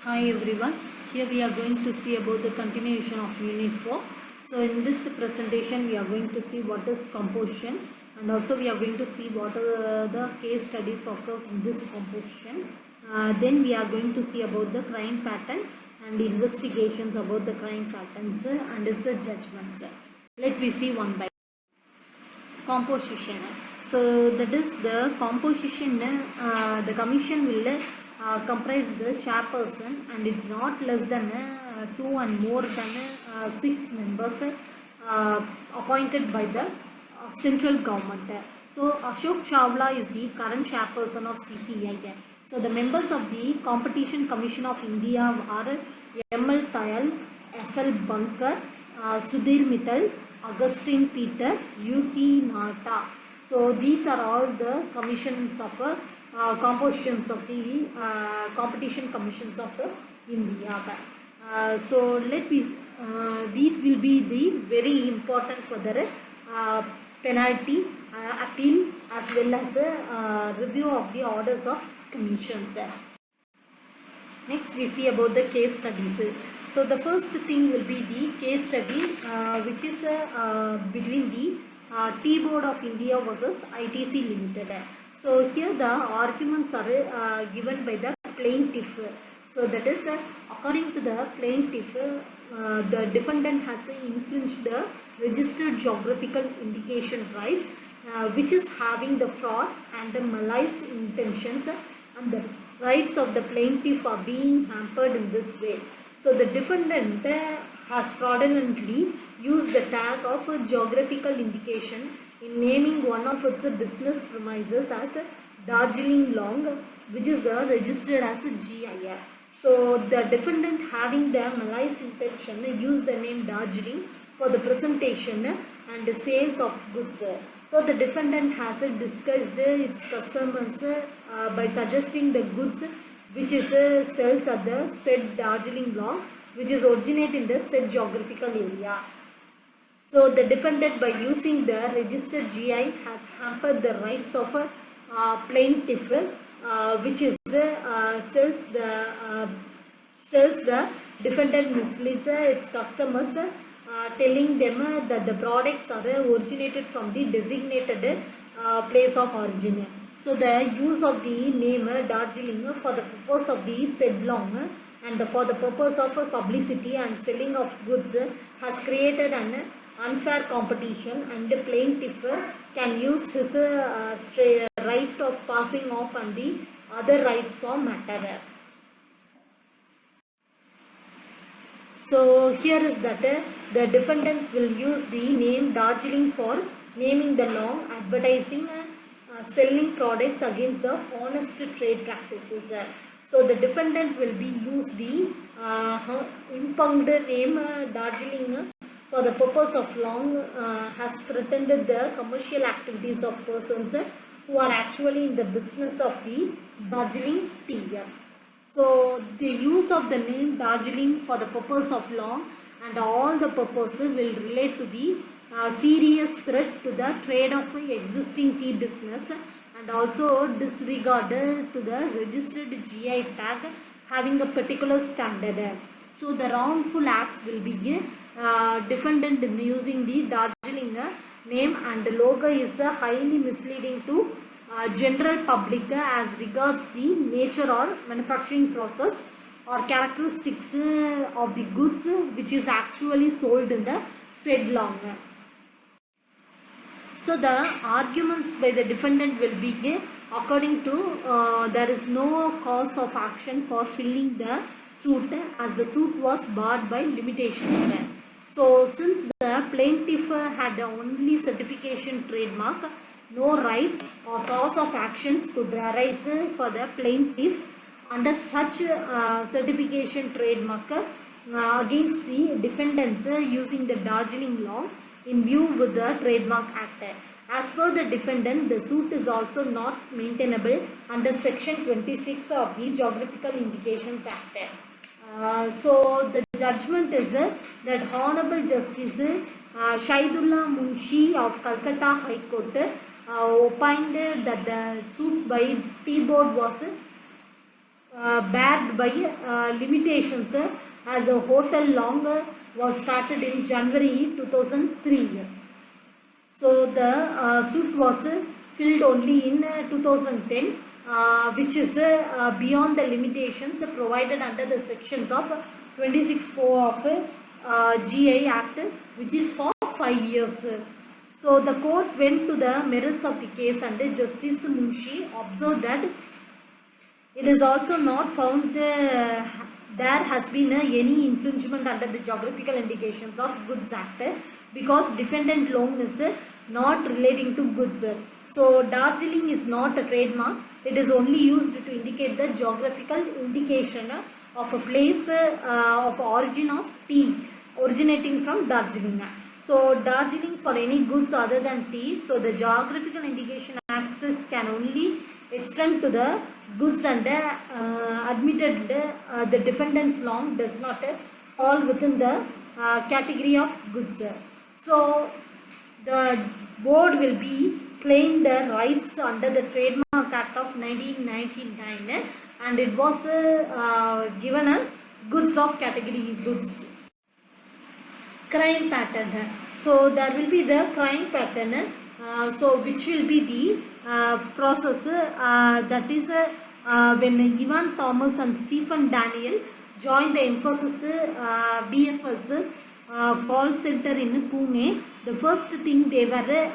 Hi everyone, here we are going to see about the continuation of Unit 4. So in this presentation we are going to see what is composition, and also we are going to see what are the case studies occurs in this composition. Then we are going to see about the crime pattern and investigations about the crime patterns and its judgments. Let me see one by composition. So that is the composition. The commission will comprise the chairperson and it not less than 2 and more than 6 members appointed by the central government. So Ashok Chawla is the current chairperson of CCI. So the members of the Competition Commission of India are M.L. Tayal, S.L. Bankar, Sudhir Mittal, Augustine Peter, U.C. Nata. So these are all the commissions of compositions of the competition commissions of India. So these will be the very important for the penalty, appeal as well as review of the orders of commissions. Next we see about the case studies. So the first thing will be the case study which is between the T-Board of India versus ITC Limited. So here the arguments are given by the plaintiff. So that is according to the plaintiff, the defendant has infringed the registered geographical indication rights which is having the fraud and the malice intentions, and the rights of the plaintiff are being hampered in this way. So the defendant has fraudulently used the tag of a geographical indication in naming one of its business premises as Darjeeling Long, which is registered as a GIR. So the defendant, having the malice intention, used the name Darjeeling for the presentation and sales of goods. So the defendant has disguised its customers by suggesting the goods which is sells at the said Darjeeling Long, which is originate in the said geographical area. So the defendant, by using the registered GI, has hampered the rights of a plaintiff, which is sells the defendant misleads its customers, telling them that the products are originated from the designated place of origin. So the use of the name Darjeeling for the purpose of the said long and for the purpose of publicity and selling of goods has created an unfair competition, and the plaintiff can use his right of passing off and the other rights for matter. So here is that the defendants will use the name Darjeeling for naming the long, advertising, selling products against the honest trade practices. So the defendant will be used the impugned name Darjeeling for the purpose of long has threatened the commercial activities of persons who are actually in the business of the Darjeeling tea. So the use of the name Darjeeling for the purpose of long and all the purposes will relate to the serious threat to the trade of existing tea business, and also disregard to the registered GI tag having a particular standard. So the wrongful acts will be defendant using the Darjeeling name and the logo is highly misleading to general public as regards the nature or manufacturing process or characteristics of the goods which is actually sold in the said long. So the arguments by the defendant will be according to there is no cause of action for filing the suit as the suit was barred by limitations. So since the plaintiff had only certification trademark, no right or cause of actions could arise for the plaintiff under such certification trademark against the defendants using the Darjeeling law in view with the Trademark Act. As per the defendant, the suit is also not maintainable under section 26 of the Geographical Indications Act. So the judgment is that Honorable Justice Shahidullah Munshi of Calcutta High Court opined that the suit by T-Board was bared by limitations as the hotel long was started in January 2003. So the suit was filled only in 2010, which is beyond the limitations provided under the sections of 26(4) of GI Act, which is for 5 years. So the court went to the merits of the case and Justice Munshi observed that it is also not found there has been any infringement under the Geographical Indications of Goods Act because defendant loan is not relating to goods. So Darjeeling is not a trademark. It is only used to indicate the geographical indication of a place of origin of tea originating from Darjeeling. So Darjeeling for any goods other than tea. So the Geographical Indication Acts can only extend to the goods and admitted the defendant's loan does not fall within the category of goods. So the board will be claim the rights under the Trademark Act of 1999 and it was given a goods of category goods. Crime pattern. So there will be the crime pattern. So which will be the process that is when Ivan Thomas and Stephen Daniel joined the Infosys BFL's call center in Pune. The first thing they were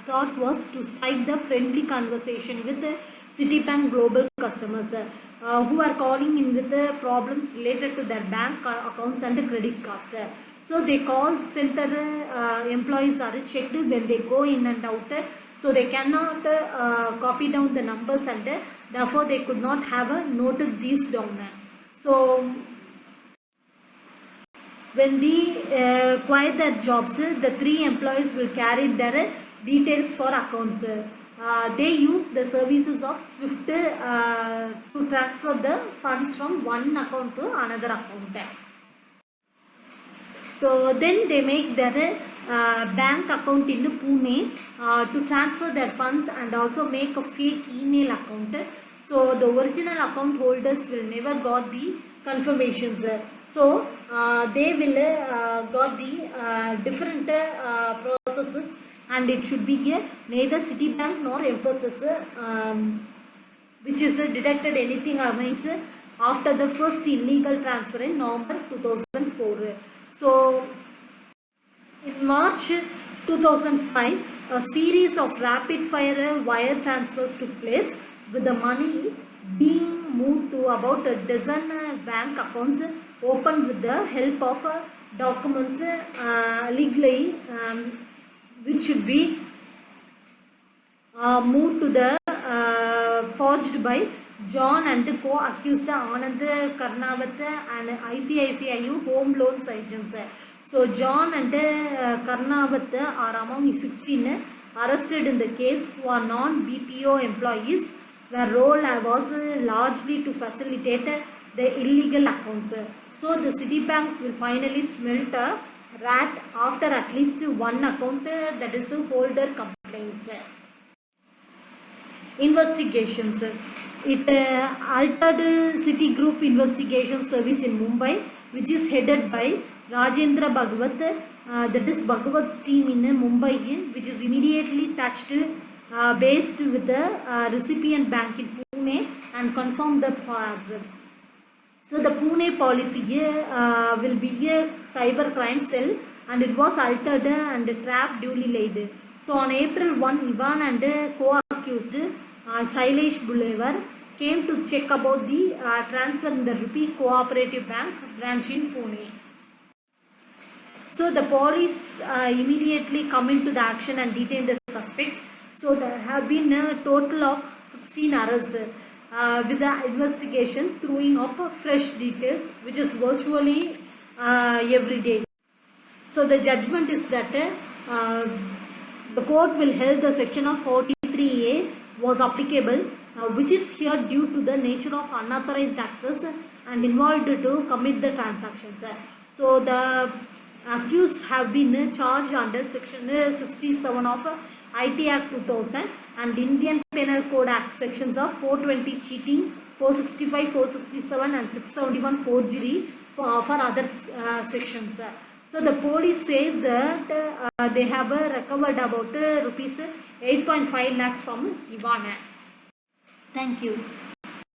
thought was to strike the friendly conversation with Citibank global customers who are calling in with problems related to their bank accounts and credit cards. So they call center employees are checked when they go in and out. So they cannot copy down the numbers and therefore they could not have noted these down. So when they acquire their jobs, the 3 employees will carry their details for accounts. They use the services of Swift to transfer the funds from one account to another account. So then they make their bank account in Pune to transfer their funds and also make a fake email account. So the original account holders will never got the confirmations. So they will got the different processes and it should be neither Citibank nor Infosys which is deducted anything amiss after the first illegal transfer in November 2004. So in March 2005, a series of rapid fire wire transfers took place with the money being moved to about a dozen bank accounts opened with the help of documents legally which should be moved to the forged by John and co-accused Anand Karnawat and ICICI Home Loans agents. So John and Karnawat are among 16 arrested in the case who are non-BPO employees. Their role was largely to facilitate the illegal accounts. So the Citibanks will finally smelt a rat after at least one account that is holder complaints. Investigations. It altered Citigroup Investigation Service in Mumbai, which is headed by Rajendra Bhagavat, that is Bhagavat's team in Mumbai, which is immediately touched based with the recipient bank in Pune and confirmed the frauds. So the Pune policy will be a cyber crime cell and it was altered and trap duly laid. So on April 1, Ivan and co-accused Shailesh Bulevar came to check about the transfer in the Rupee Cooperative Bank branch in Pune. So the police immediately come into the action and detain the suspects. So there have been a total of 16 arrests with the investigation throwing up fresh details which is virtually every day. So the judgment is that the court will held the section of 43A was applicable which is here due to the nature of unauthorized access and involved to commit the transactions. So the accused have been charged under section 67 of IT Act 2000 and Indian Penal Code Act sections of 420 cheating, 465, 467 and 671 forgery for other sections. So the police says that they have recovered about rupees 8.5 lakhs from Ivan. Thank you.